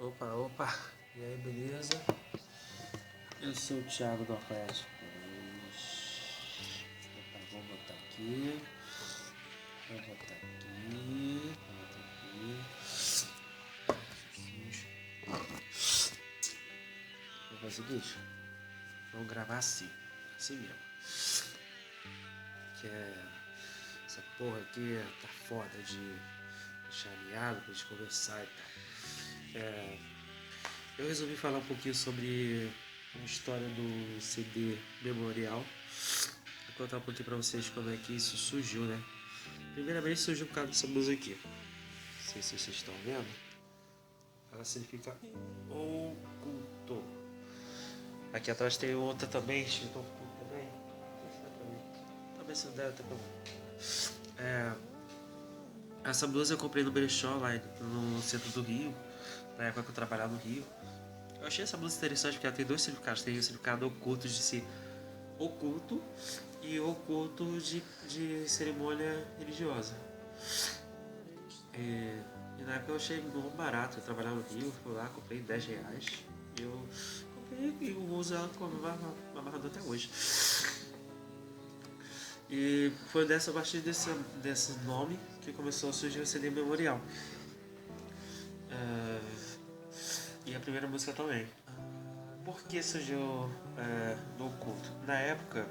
Opa, opa, e aí, beleza? Eu sou o Thiago do Alfaiate. Opa, vou botar aqui. Vou botar aqui. Vou botar aqui. Vou fazer o seguinte. Vamos gravar assim. Assim mesmo. Que é. Essa porra aqui tá foda de deixar alinhado pra gente conversar e tal. Eu resolvi falar um pouquinho sobre a história do CD Memorial. Vou contar um pouquinho pra vocês como é que isso surgiu, né? Primeiramente surgiu por causa dessa blusa aqui. Não sei se vocês estão vendo. Ela significa oculto. Aqui atrás tem outra também, escrito oculto também. Não sei se dá pra ver. Talvez se não der, tá bom. Essa blusa eu comprei no brechó lá no centro do Rio, na época que eu trabalhava no Rio. Eu achei essa blusa interessante porque ela tem dois significados. Tem o significado oculto de ser oculto e oculto de cerimônia religiosa. E na época eu achei muito barato. Eu trabalhava no Rio, fui lá, comprei R$10. E eu comprei e eu uso ela como amarrador até hoje. E foi a partir desse nome que começou a surgir o CD Memorial. E a primeira música também. Por que surgiu no oculto? Na época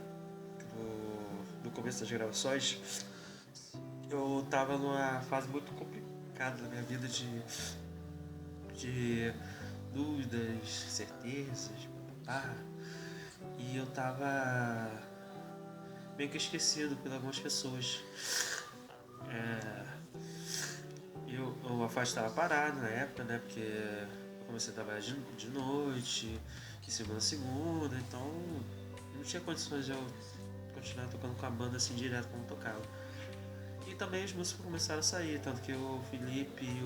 do começo das gravações, eu tava numa fase muito complicada na minha vida de dúvidas, certezas, e eu tava meio que esquecido por algumas pessoas. Eu a faixa estava parada na época, né? Porque eu comecei a trabalhar de noite, de segunda a segunda, então não tinha condições de eu continuar tocando com a banda assim direto como tocava. E também as músicas começaram a sair, tanto que o Felipe e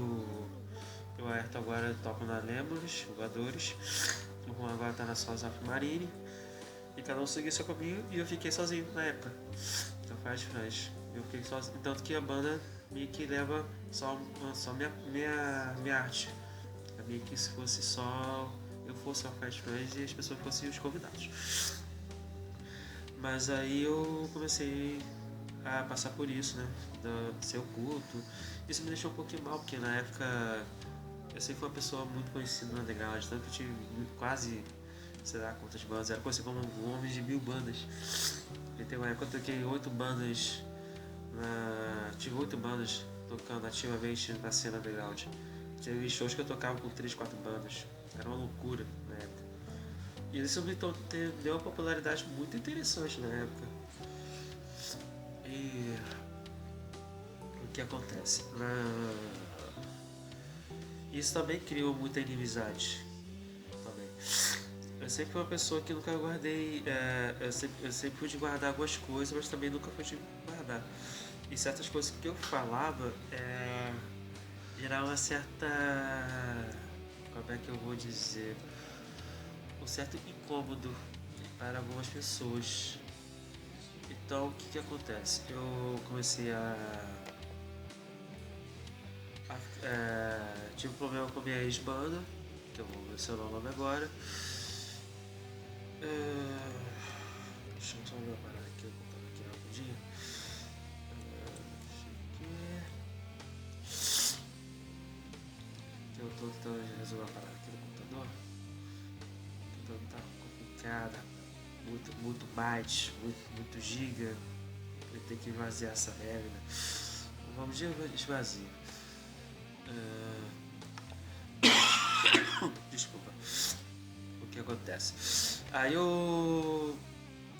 o Ayrton agora tocam na Lemures, Voadores, o Juan agora tá na Sons of Marine, e cada um seguiu seu caminho e eu fiquei sozinho na época. Então faz. Eu fiquei sozinho, tanto que a banda meio que leva só minha arte. É meio que se fosse só eu fosse o Fast Friends e as pessoas fossem os convidados. Mas aí eu comecei a passar por isso, né? De ser oculto. Isso me deixou um pouquinho mal, porque na época eu sempre fui uma pessoa muito conhecida no underground, tanto que eu tive quase, sei lá quantas bandas, era conhecido como um homem de 1000 bandas. E tem uma época que eu toquei 8 bandas, tive 8 bandas tocando ativamente na cena underground. Teve shows que eu tocava com 3, 4 bandas, era uma loucura na época. E isso me deu uma popularidade muito interessante na época. E o que acontece? Isso também criou muita inimizade. Também. Eu sempre fui uma pessoa que nunca guardei. Eu sempre pude guardar algumas coisas, mas também nunca pude guardar. E certas coisas que eu falava gerava uma certa. Como é que eu vou dizer? Um certo incômodo para algumas pessoas. Então o que acontece? Eu comecei tive um problema com a minha ex-banda, que eu vou mencionar o nome agora. Deixa eu só ver uma parada aqui, eu contando aqui rapidinho. Que eu tô tentando resolver uma parada aqui no computador. Então tá complicada. Muito bytes, muito giga. Eu tenho que esvaziar essa regra. Vamos de esvazio. Desculpa. O que acontece? Aí eu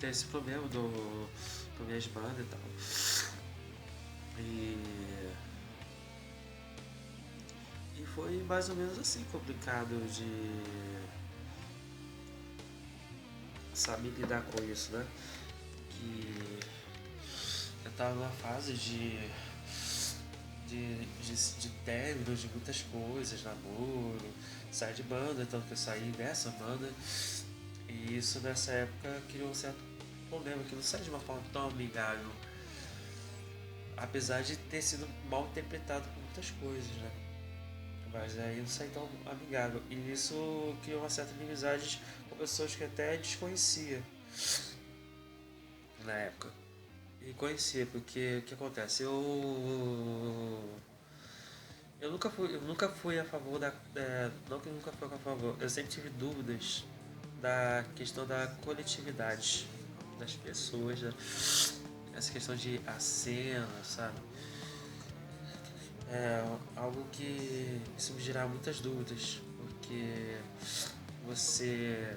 tenho esse problema com minhas bandas e tal. E foi mais ou menos assim complicado de saber lidar com isso, né? Que eu tava numa fase de término de muitas coisas, namoro, sair de banda, tanto que eu saí dessa banda. E isso nessa época criou um certo problema, que não sai de uma forma tão amigável. Apesar de ter sido mal interpretado por muitas coisas, né? Mas aí não saí tão amigável. E isso criou uma certa inimizade com pessoas que até desconhecia na época. E conhecia, porque o que acontece? Eu nunca fui a favor da. Não que eu nunca fui a favor, eu sempre tive dúvidas da questão da coletividade das pessoas, né? Essa questão de aceno, sabe? É algo que isso me gerar muitas dúvidas, porque você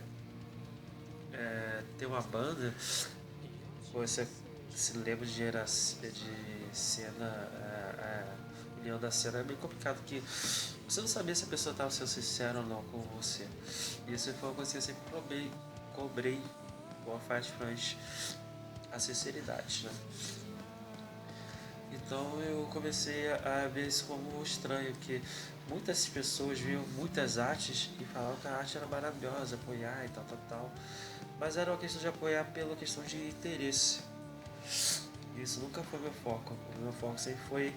ter uma banda, você se lembra de cena, união da cena, é bem complicado, que você não sabia se a pessoa estava sendo sincera ou não com você. E isso foi uma coisa que eu sempre cobrei com a Fast Fãs, a sinceridade, né? Então eu comecei a ver isso como estranho, que muitas pessoas viam muitas artes e falavam que a arte era maravilhosa, apoiar e tal, tal, tal. Mas era uma questão de apoiar pela questão de interesse. Isso nunca foi meu foco. O meu foco sempre foi.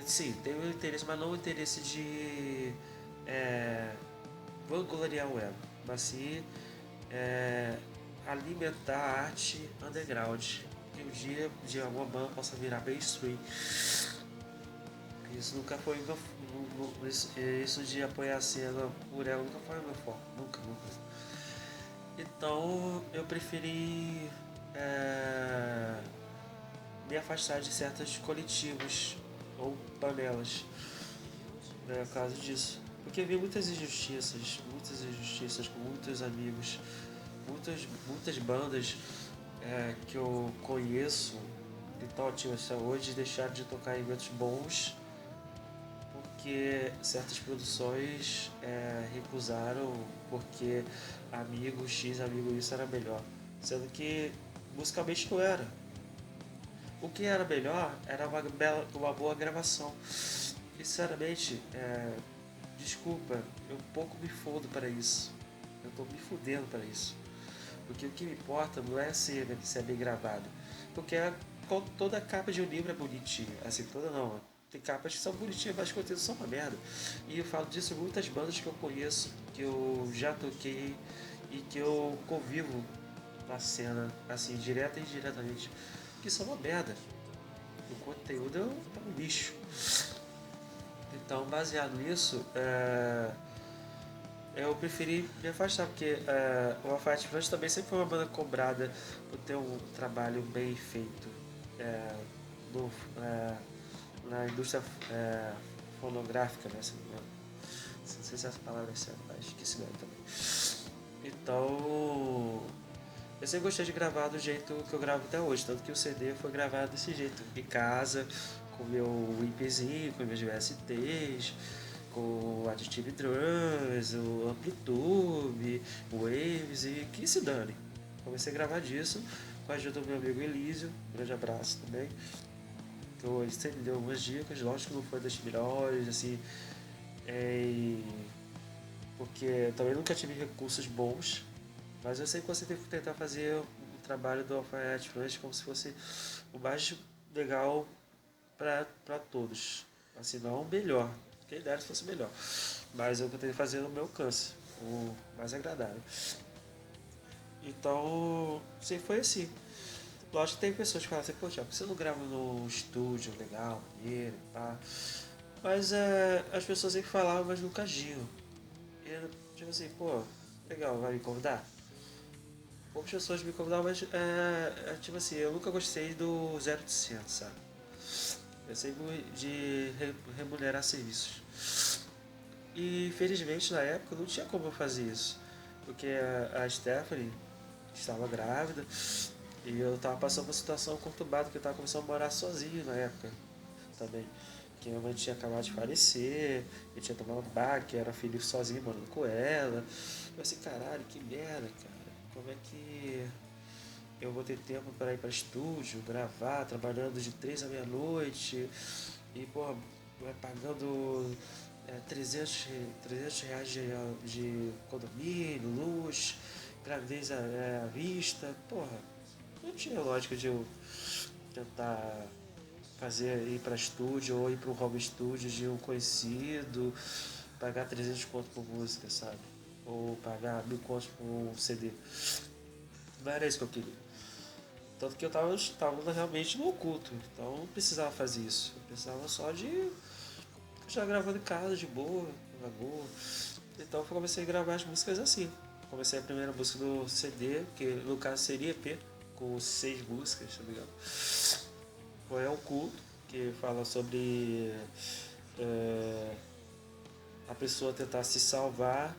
Sim, tem o interesse, mas não o interesse de vangloriar o ego, mas sim é, alimentar a arte underground. Que um dia de alguma banda possa virar mainstream. Isso nunca foi meu. Isso de apoiar a cena por ela nunca foi meu foco. Nunca, nunca. Então eu preferi me afastar de certos coletivos ou panelas, né, por causa disso. Porque vi muitas injustiças com muitos amigos, muitas bandas que eu conheço e tal, ativas até hoje, deixaram de tocar em eventos bons porque certas produções recusaram porque amigo X, amigo isso era melhor. Sendo que musicalmente não era. O que era melhor era uma boa gravação. Sinceramente, desculpa, eu pouco me fodo para isso. Eu tô me fudendo para isso. Porque o que me importa não é se é bem gravado. Porque toda capa de um livro é bonitinha. Assim, toda não. Tem capas que são bonitinhas, mas os conteúdos são uma merda. E eu falo disso em muitas bandas que eu conheço, que eu já toquei e que eu convivo na cena, assim, direta e indiretamente, que são uma merda. O conteúdo é um lixo. Então, baseado nisso, eu preferi me afastar, porque o Alphaville Front também sempre foi uma banda cobrada por ter um trabalho bem feito é, no, é, na indústria fonográfica, né? Não sei se essa palavra é certa, mas esqueci dela também. Então, eu sempre gostei de gravar do jeito que eu gravo até hoje, tanto que o CD foi gravado desse jeito, em casa, com meu IPzinho, com meus VSTs, com o Additive Drums, o Amplitude, o Waves e que se dane. Comecei a gravar disso com a ajuda do meu amigo Elísio, um grande abraço também. Que ele sempre deu algumas dicas, lógico que não foi das melhores, assim, é, porque eu também nunca tive recursos bons, mas eu sempre consegui tentar fazer o trabalho do Alphaville Front como se fosse o mais legal para todos. Assim, não o melhor, quem dera se fosse melhor, mas eu tentei fazer no meu alcance, o mais agradável. Então, sempre foi assim. Lógico que tem pessoas que falam assim, pô, Thiago, você não grava no estúdio legal, maneiro, pá. Mas as pessoas sempre falavam, mas nunca agiam. E tipo assim, pô, legal, vai me convidar? Poucas pessoas me convidavam, mas tipo assim, eu nunca gostei do 0800, sabe? Eu sempre de remunerar serviços. E felizmente na época não tinha como eu fazer isso. Porque a Stephanie estava grávida e eu estava passando uma situação conturbada, que eu estava começando a morar sozinho na época também. Que minha mãe tinha acabado de falecer, eu tinha tomado um baque, era filho sozinho morando com ela. Eu assim, caralho, que merda, cara. Como é que eu vou ter tempo para ir para estúdio, gravar, trabalhando de 3 à meia-noite e, porra, pagando 300 reais de condomínio, luz, gravidez à vista. Porra, não tinha lógica de eu tentar fazer, ir para estúdio ou ir para um home studio de um conhecido, pagar 300 conto por música, sabe? Ou pagar 1.000 contos por um CD. Não era isso que eu queria. Tanto que eu tava realmente no oculto, então não precisava fazer isso. Eu precisava só de já gravando em casa, de boa, na boa. Então eu comecei a gravar as músicas assim. Comecei a primeira música do CD, que no caso seria EP, com 6 músicas, se não me engano. Foi um culto, que fala sobre é, a pessoa tentar se salvar,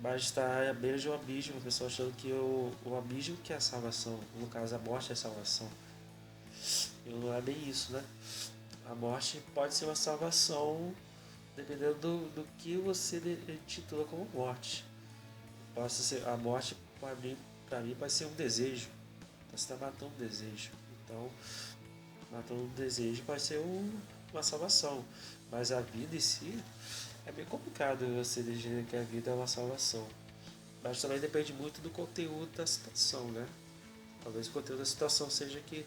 mas está à beira de um abismo, a pessoa achando que o abismo que é a salvação, no caso a morte é a salvação. E não é bem isso, né? A morte pode ser uma salvação dependendo do que você titula como morte. Possa ser, a morte para mim pode ser um desejo. Você está matando um desejo. Então, matando um desejo pode ser uma salvação. Mas a vida em si é bem complicado você dizer que a vida é uma salvação. Mas também depende muito do conteúdo da situação, né? Talvez o conteúdo da situação seja que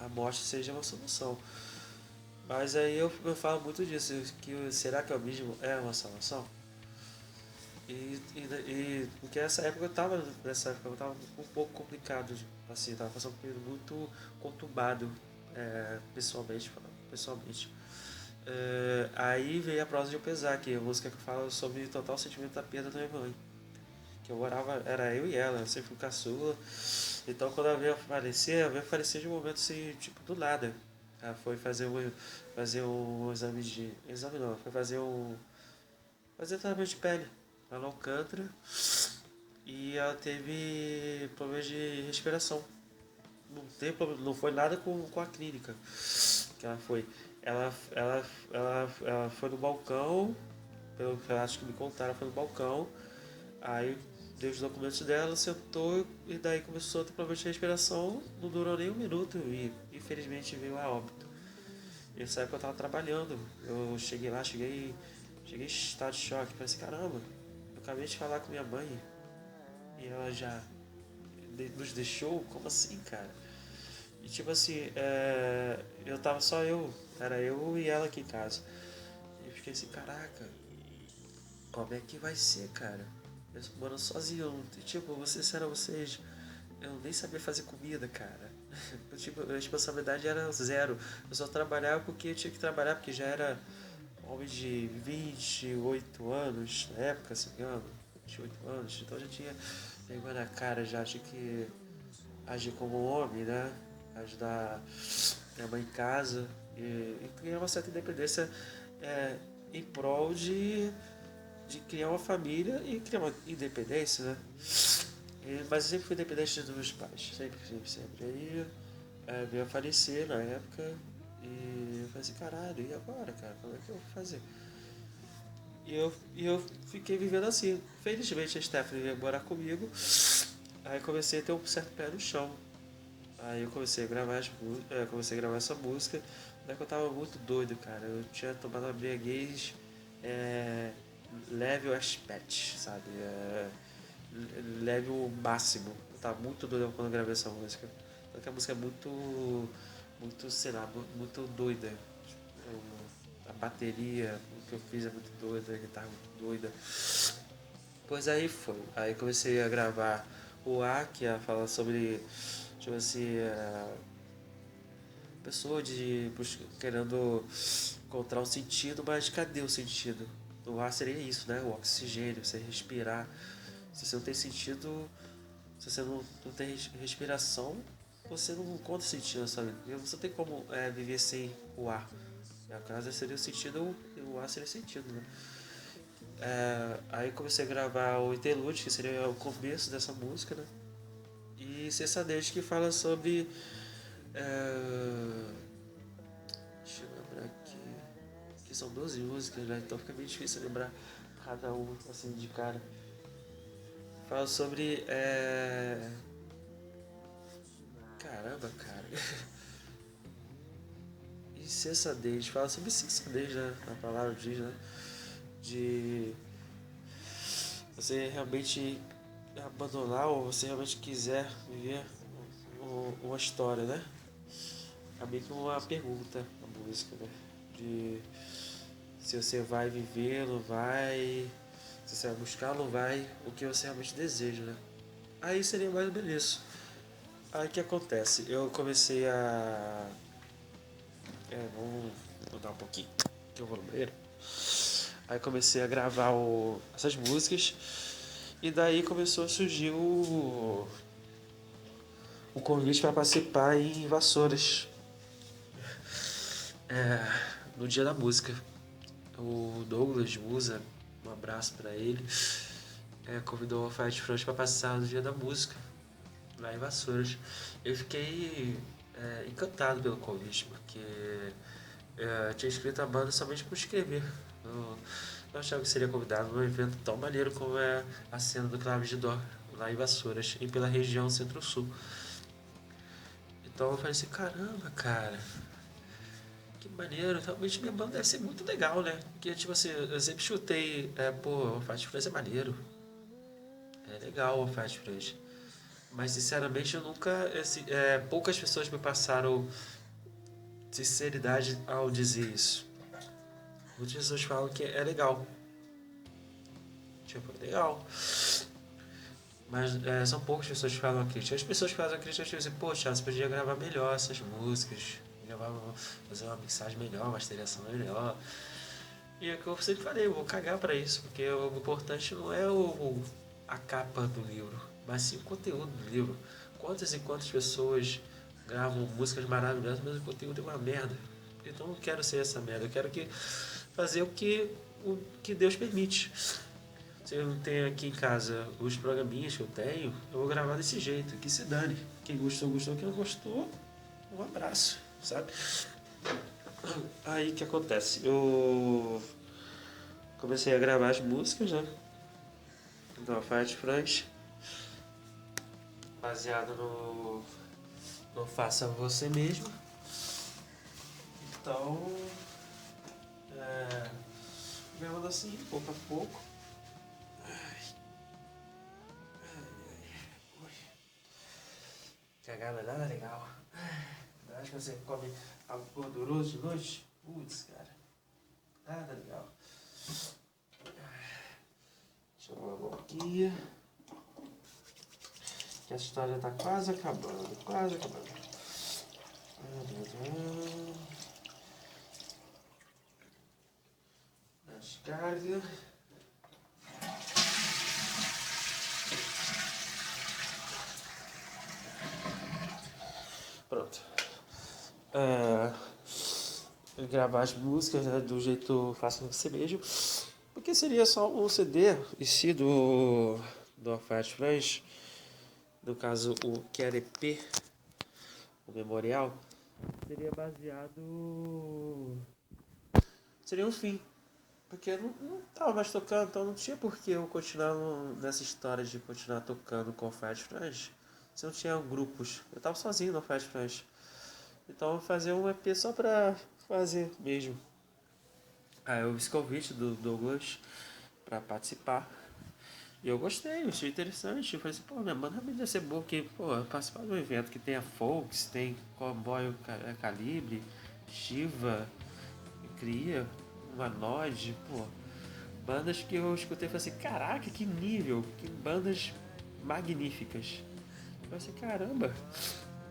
a morte seja uma solução. Mas aí eu falo muito disso, que será que o abismo é uma salvação? Porque nessa época eu tava um pouco complicado, assim, tava passando por um período muito conturbado, pessoalmente, pessoalmente. Aí veio a prosa de eu pesar, que é a música que fala sobre o total sentimento da perda da minha mãe. Que eu morava, era eu e ela, eu sempre fui caçula. Então quando ela veio falecer de um momento assim, tipo, do nada. Ela foi fazer um exame de. Exame não, foi fazer tratamento de pele lá no Alcântara e ela teve problemas de respiração. Não foi nada com a clínica que ela foi. Ela foi no balcão, pelo que eu acho que me contaram, foi no balcão. Aí deu os documentos dela, sentou e daí começou a ter problemas de respiração. Não durou nem um minuto e infelizmente veio a óbito. Nessa época eu tava trabalhando. Eu cheguei lá, cheguei em estado de choque. Falei assim, caramba, eu acabei de falar com minha mãe e ela já nos deixou? Como assim, cara? E tipo assim, eu tava só eu, era eu e ela aqui em casa. E eu fiquei assim, caraca, como é que vai ser, cara? Eu morando sozinho, tipo, vocês disseram vocês, eu nem sabia fazer comida, cara. Tipo, a responsabilidade era zero. Eu só trabalhava porque eu tinha que trabalhar, porque já era homem de 28 anos, na época, se não me engano, 28 anos, então já tinha vergonha na cara, já tinha que agir como homem, né? Ajudar minha mãe em casa e criar uma certa independência é, em prol de criar uma família e criar uma independência, né? Mas eu sempre fui independente dos meus pais, sempre, sempre, sempre. Aí veio a falecer na época e eu falei assim, caralho, e agora, cara? Como é que eu vou fazer? E eu fiquei vivendo assim. Felizmente a Stephanie veio morar comigo, aí comecei a ter um certo pé no chão. Aí eu comecei a gravar, comecei a gravar essa música, daí que eu tava muito doido, cara. Eu tinha tomado uma embriaguez level aspect, sabe? Level máximo. Eu tava muito doido quando eu gravei essa música. Porque a música é muito, sei lá, muito doida. A bateria, o que eu fiz é muito doida, a guitarra é muito doida. Pois aí foi. Aí comecei a gravar o A, que é falar sobre, tipo assim, pessoa querendo encontrar um sentido, mas cadê o sentido? O ar seria isso, né? O oxigênio, você respirar. Se você não tem sentido, se você não tem respiração, você não encontra sentido na sua vida. Você não tem como viver sem o ar. No caso seria o sentido, o ar seria o sentido, né? Aí comecei a gravar o interlude, que seria o começo dessa música, né? E Cessadejo, que fala sobre. Deixa eu lembrar aqui. Que são 12 músicas, né? Então fica meio difícil lembrar cada uma assim de cara. Fala sobre. Caramba, cara. Incessadez. Fala sobre incessadez, né? A palavra diz, né? De você realmente abandonar ou você realmente quiser viver uma história, né? é meio que uma pergunta a música, né? De se você vai viver, não vai, se você vai buscar, não vai, o que você realmente deseja, né? Aí seria mais ou menos isso. Aí o que acontece? Eu comecei a. Vamos mudar um pouquinho, que eu vou no banheiro. Aí comecei a gravar essas músicas e daí começou a surgir o convite para participar em Vassouras, no Dia da Música. O Douglas Musa, um abraço para ele, convidou o Fight Front para passar no Dia da Música, lá em Vassouras. Eu fiquei encantado pelo convite, porque eu tinha escrito a banda somente por escrever. Eu achava que seria convidado num evento tão maneiro como é a cena do Clave de Dó, lá em Vassouras, e pela região Centro-Sul. Então eu falei assim, caramba, cara, que maneiro, realmente minha banda deve ser muito legal, né? Porque, tipo assim, eu sempre chutei, o Fast Fresh é maneiro, é legal o Fast Fresh. Mas, sinceramente, eu nunca, poucas pessoas me passaram sinceridade ao dizer isso. Muitas pessoas falam que é legal. Tipo, é legal. Mas são poucas pessoas que falam a crítica. As pessoas que fazem a crítica dizem, poxa, você podia gravar melhor essas músicas, fazer uma mixagem melhor, uma masterização melhor. E é o que eu sempre falei, eu vou cagar pra isso, porque o importante não é a capa do livro, mas sim o conteúdo do livro. Quantas e quantas pessoas gravam músicas maravilhosas, mas o conteúdo é uma merda. Então eu não quero ser essa merda, eu quero fazer o que Deus permite. Se eu tenho aqui em casa os programinhas que eu tenho, eu vou gravar desse jeito, que se dane. Quem gostou, gostou. Quem não gostou, um abraço, sabe? Aí o que acontece? Eu comecei a gravar as músicas, né? Do Fight Front, baseado no Faça Você Mesmo. Então, gravando assim, pouco a pouco. Cagada nada legal. Acho que você come algo gorduroso de noite? Putz, cara. Nada legal. Deixa eu dar uma aqui. Que essa história tá quase acabando. Quase acabando. Descarga. Pronto. Gravar as músicas, né, do jeito fácil você mesmo. Porque seria só um CD em si do Fast Flash. No caso, o QLP, o memorial, seria baseado. Seria um fim. Porque eu não tava mais tocando, então não tinha por que eu continuar nessa história de continuar tocando com o Fast Flash. Se não tinha grupos. Eu tava sozinho no Fast Flash. Então eu vou fazer um EP só pra fazer mesmo. Aí eu fiz convite do Douglas pra participar. E eu gostei, eu achei interessante. Eu falei assim, pô, minha banda realmente deve ser boa, porque, pô, participar de um evento que tenha Folks, tem Cowboy Calibre, Shiva, Cria, Humanoid, pô. Bandas que eu escutei e falei assim, caraca, que nível, que bandas magníficas. Eu falei assim, caramba,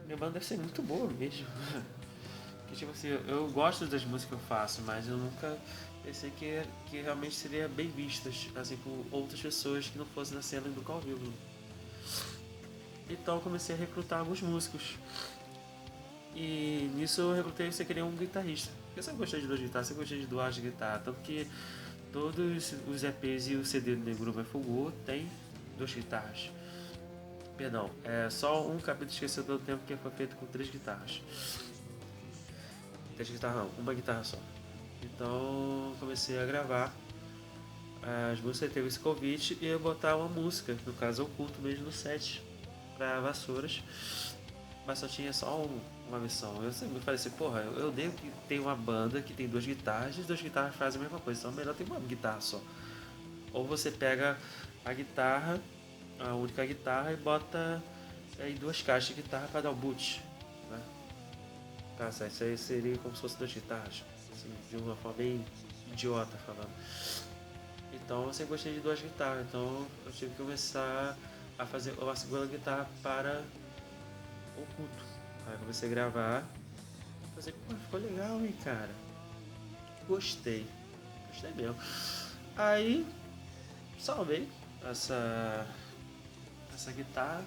minha banda deve ser muito boa mesmo. Que tipo assim, eu gosto das músicas que eu faço, mas eu nunca pensei que realmente seria bem vistas, assim, por outras pessoas que não fossem na cena do ao vivo. Então eu comecei a recrutar alguns músicos. E nisso eu recrutei, você queria um guitarrista. Porque eu sempre gostei de duas guitarras, sempre gostei de duas guitarras. Tanto que todos os EPs e o CD do Negro Vai Fogou tem duas guitarras. Perdão, é só um capítulo esquecido pelo tempo que foi feito com três guitarras. Três guitarras não, uma guitarra só. Então comecei a gravar as músicas, teve esse convite e eu botar uma música, no caso oculto mesmo no set, pra Vassouras, mas só tinha só uma versão. Eu sempre falei assim, porra, eu odeio que tem uma banda que tem duas guitarras e as duas guitarras fazem a mesma coisa, então é melhor ter uma guitarra só. Ou você pega a guitarra, a única guitarra, e bota aí duas caixas de guitarra para dar o boot, né? Tá certo, isso aí seria como se fosse duas guitarras. Assim, de uma forma bem idiota falando. Então eu sempre gostei de duas guitarras, então eu tive que começar a fazer uma segunda guitarra para o culto. Aí eu comecei a gravar, falei, pô, ficou legal, hein, cara. Gostei, gostei mesmo. Aí salvei essa, essa guitarra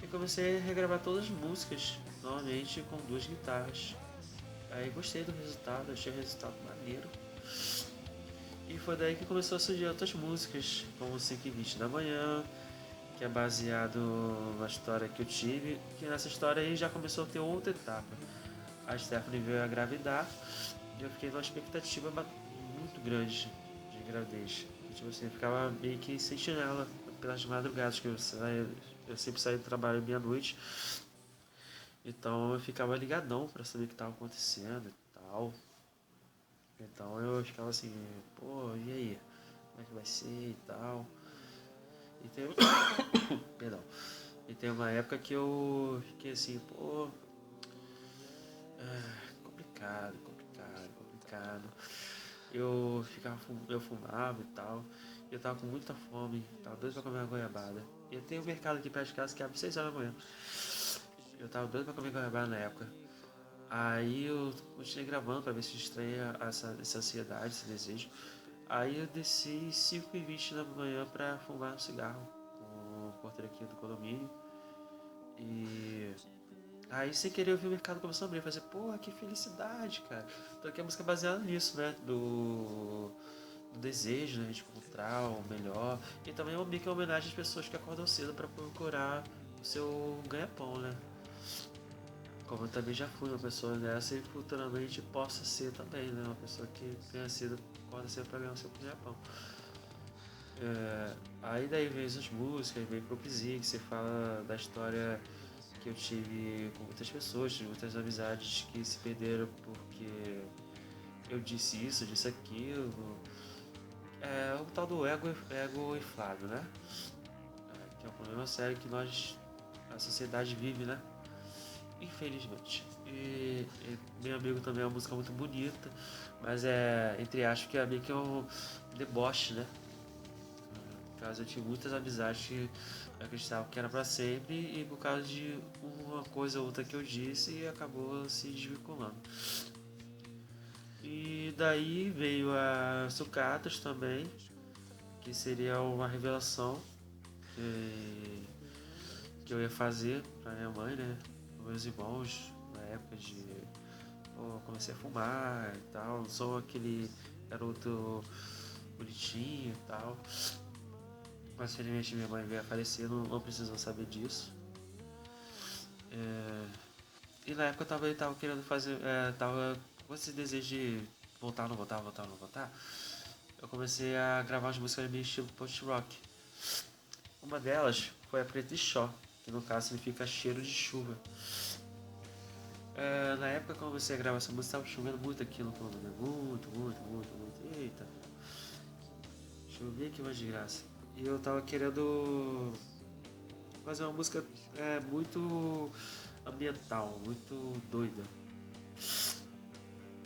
e comecei a regravar todas as músicas, novamente com duas guitarras. Aí gostei do resultado, achei o resultado maneiro. E foi daí que começou a surgir outras músicas, como 5h20 da manhã, que é baseado na história que eu tive, que nessa história aí já começou a ter outra etapa. A Stephanie veio a engravidar e eu fiquei numa expectativa muito grande de gravidez. E, tipo assim, eu ficava meio que sentindo ela pelas madrugadas, que eu sempre saía do trabalho meia-noite, então eu ficava ligadão pra saber o que estava acontecendo e tal. Então eu ficava assim, pô, e aí? Como é que vai ser e tal? E tem, perdão. E tem uma época que eu fiquei assim, pô, complicado, complicado, complicado. Eu fumava e tal. E eu tava com muita fome, tava doido pra comer uma goiabada. E tem um mercado aqui perto de casa que abre 6 horas da manhã. Eu tava doido pra comer goiabada na época. Aí eu continuei gravando pra ver se estranha essa ansiedade, esse desejo. Aí eu desci 5h20 da manhã pra fumar um cigarro com o porteiro aqui do condomínio. E aí sem querer eu vi o mercado começando a abrir. Eu falei, pô, que felicidade, cara. Então aqui a música é baseada nisso, né? Do desejo, né? De encontrar o melhor. E também é meio que uma homenagem às pessoas que acordam cedo pra procurar o seu ganha-pão, né? Como eu também já fui uma pessoa dessa e futuramente possa ser também, né? Uma pessoa que ganha cedo, acorda cedo pra ganhar o seu ganha-pão. Aí daí vem as músicas, vem pro Psi, que você fala da história que eu tive com muitas pessoas, tive muitas amizades que se perderam porque eu disse isso, disse aquilo. É o tal do ego inflado, né? Que é um problema sério que a sociedade vive, né? Infelizmente. E meu amigo também é uma música muito bonita, mas entre aspas, que é meio que um deboche, né? No caso, eu tive muitas amizades que acreditavam que era pra sempre e por causa de uma coisa ou outra que eu disse acabou se desvinculando. E daí veio a Sucatas também, que seria uma revelação que eu ia fazer pra minha mãe, né? Meus irmãos, na época de comecei a fumar e tal, não sou aquele garoto bonitinho e tal. Mas felizmente minha mãe veio a falecer, não precisou saber disso. E na época eu tava querendo fazer. Tava com esse desejo de voltar, não voltar, voltar, não voltar. Eu comecei a gravar as músicas meio estilo post-rock. Uma delas foi a Preta e Xó, que no caso significa cheiro de chuva. Na época que eu comecei a gravar essa música, tava chovendo muito aqui no condomínio. Muito, muito, muito, muito. Eita, chovia que uma desgraça. E eu tava querendo fazer uma música muito ambiental, muito doida.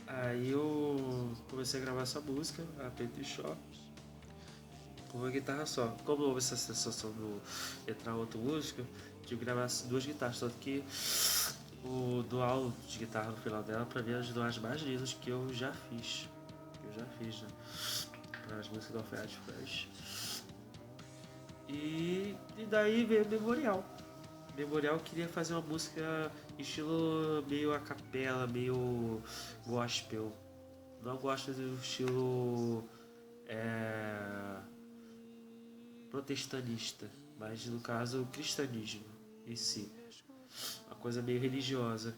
Aí eu comecei a gravar essa música, a Preto e Shop, com uma guitarra só. Como houve essa sensação de entrar outra música, tive que gravar duas guitarras, tanto que o dual de guitarra no final dela, pra mim, é uma das duas mais lindas que eu já fiz. Né? Para as músicas do Alfred Fresh. E daí veio o Memorial. Memorial queria fazer uma música estilo meio a capela, meio gospel. Não gosto do estilo protestanista, mas no caso o cristianismo em si. Uma coisa meio religiosa.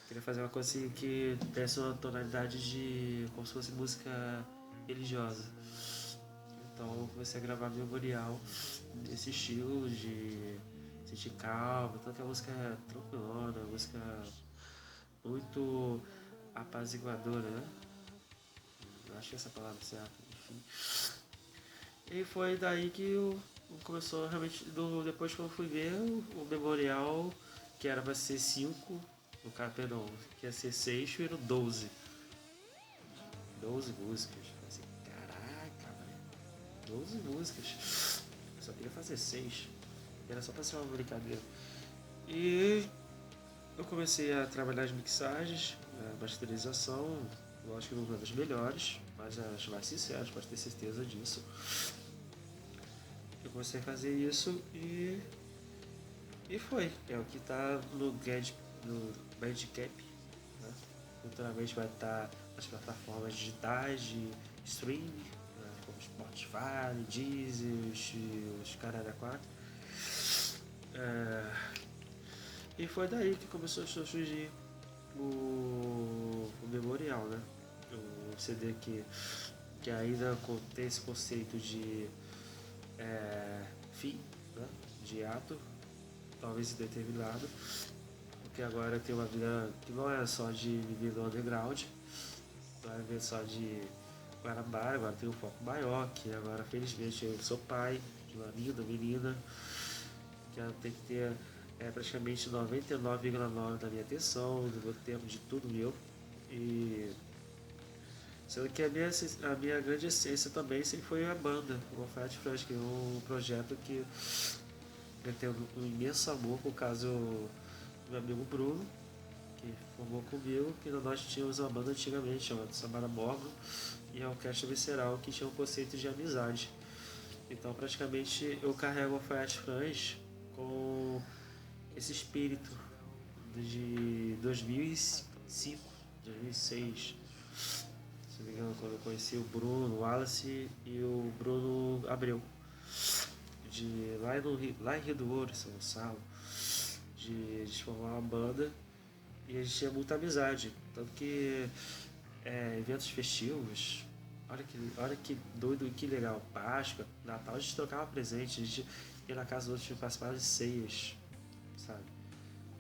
Queria fazer uma coisa assim que desse uma tonalidade de como se fosse música religiosa. Então eu comecei a gravar Memorial nesse estilo de sentir calma, tanto que a música é tranquilona, a música muito apaziguadora, né? Eu acho que essa palavra é certa, enfim. E foi daí que começou realmente, depois que eu fui ver o Memorial, que era pra ser 5 No caso, perdão, que ia ser 6, virou 12. 12 músicas. Assim, caraca, velho. 12 músicas. Eu só queria fazer 6. Era só pra ser uma brincadeira. E eu comecei a trabalhar as mixagens, a masterização. Lógico que não é das melhores, mas as mais sinceras, pode ter certeza disso. Eu comecei a fazer isso e foi. É o que tá no Bandcamp, né? Futuramente vai estar nas plataformas digitais de streaming, né? Como Spotify, Deezer, os caralho a 4. E foi daí que começou a surgir o Memorial, né? O CD que ainda tem esse conceito de fim, né? De ato, talvez indeterminado, porque agora tem uma vida que não é só de viver no underground, não é viver só de Guarabara, agora tem um foco maior, que agora felizmente eu sou pai de uma linda menina, que ela tem que ter praticamente 99,9% da minha atenção, do meu tempo, de tudo meu. E sendo que a minha grande essência também sempre foi a banda, o Alfaiate Fresh, que é um projeto que eu tenho um imenso amor por causa do meu amigo Bruno, que formou comigo, que nós tínhamos uma banda antigamente chamada Samara Morgan e a Orquestra Visceral, que tinha um conceito de amizade. Então praticamente eu carrego o Alfaiate Fresh com esse espírito de 2005, 2006. Se não me engano, quando eu conheci o Bruno Wallace e o Bruno Abreu, lá em Rio do Ouro, São Gonçalo, de formar uma banda e a gente tinha muita amizade. Tanto que eventos festivos, olha que doido e que legal. Páscoa, Natal, a gente trocava presente, a gente ia na casa do outro e participava de ceias, sabe?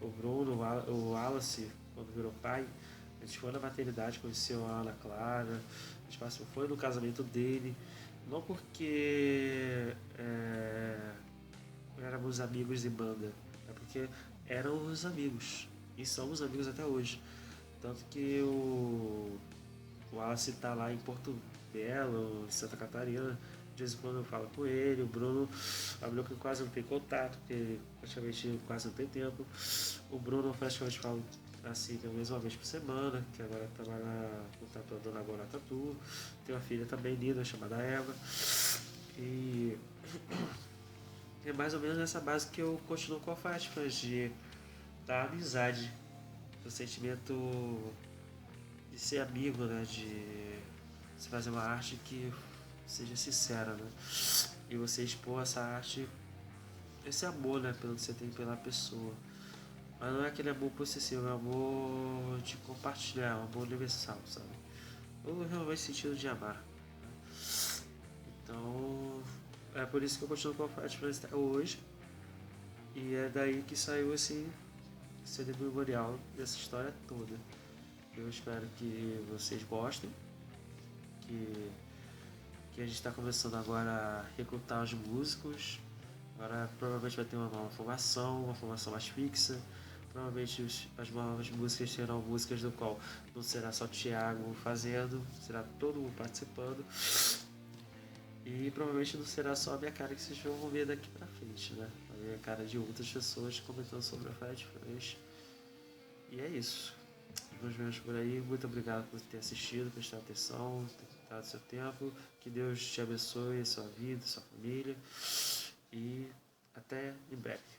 O Bruno, o Wallace, quando virou pai, a gente foi na maternidade, conheceu a Ana Clara, a gente foi no casamento dele, não porque éramos amigos de banda, é porque eram os amigos, e somos amigos até hoje. Tanto que o Wallace tá lá em Porto Belo, em Santa Catarina, de vez em quando eu falo com ele, o Bruno abriu que quase não tem contato, porque praticamente quase não tem tempo. O Bruno praticamente falo assim, pelo menos uma vez por semana, que agora trabalha com tatuador agora na Tatu. Tem uma filha também linda, chamada Eva. E é mais ou menos nessa base que eu continuo com a Fátima, da amizade, do sentimento de ser amigo, né? De você fazer uma arte que seja sincera, né? E você expor essa arte, esse amor, né? Pelo que você tem pela pessoa. Mas não é aquele amor possessivo, é um amor de compartilhar, é um amor universal, sabe? Ou realmente sentido de amar. Então, é por isso que eu continuo com a Fat Friends até hoje. E é daí que saiu esse CD memorial dessa história toda. Eu espero que vocês gostem, que, que a gente está começando agora a recrutar os músicos. Agora provavelmente vai ter uma nova formação, uma formação mais fixa. Provavelmente as novas músicas serão músicas do qual não será só o Thiago fazendo, será todo mundo participando. E provavelmente não será só a minha cara que vocês vão ver daqui pra frente, né? Vai ver a cara de outras pessoas comentando sobre a Fight Fresh. E é isso. Nos vemos por aí. Muito obrigado por ter assistido, prestar atenção, ter dado seu tempo. Que Deus te abençoe, a sua vida, a sua família. E até em breve.